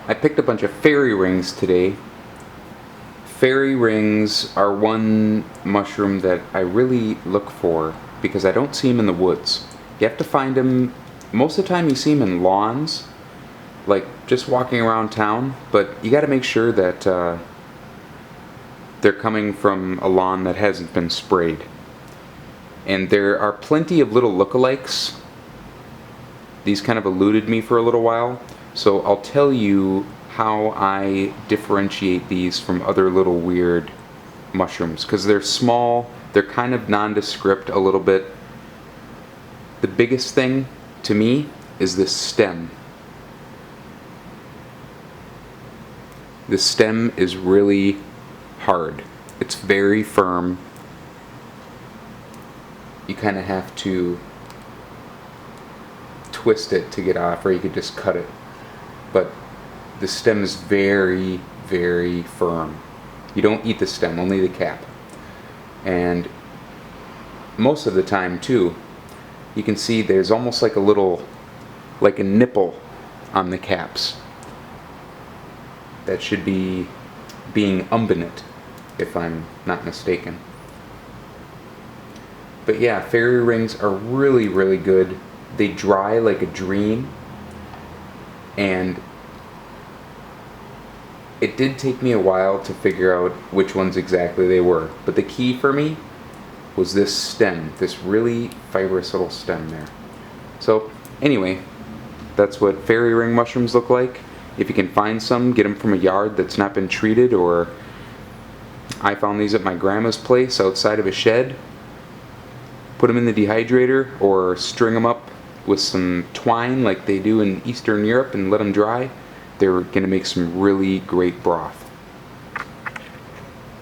I picked a bunch of fairy rings today. Fairy rings are one mushroom that I really look for because I don't see them in the woods. You have to find them, most of the time you see them in lawns, like just walking around town, but you got to make sure that they're coming from a lawn that hasn't been sprayed. And there are plenty of little lookalikes. These kind of eluded me for a little while, so I'll tell you how I differentiate these from other little weird mushrooms, because they're small, they're kind of nondescript a little bit. The biggest thing to me is this stem. The stem is really hard. It's very firm. You kind of have to twist it to get off, or you could just cut it. But the stem is very, very firm. You don't eat the stem, only the cap. And most of the time too, you can see there's almost like a little, like a nipple on the caps. That should be being umbinate, if I'm not mistaken. But yeah, fairy rings are really, really good. They dry like a dream, and it did take me a while to figure out which ones exactly they were. But the key for me was this stem, this really fibrous little stem there. So anyway, that's what fairy ring mushrooms look like. If you can find some, get them from a yard that's not been treated, or I found these at my grandma's place outside of a shed. Put them in the dehydrator or string them up with some twine like they do in Eastern Europe and let them dry. They're going to make some really great broth.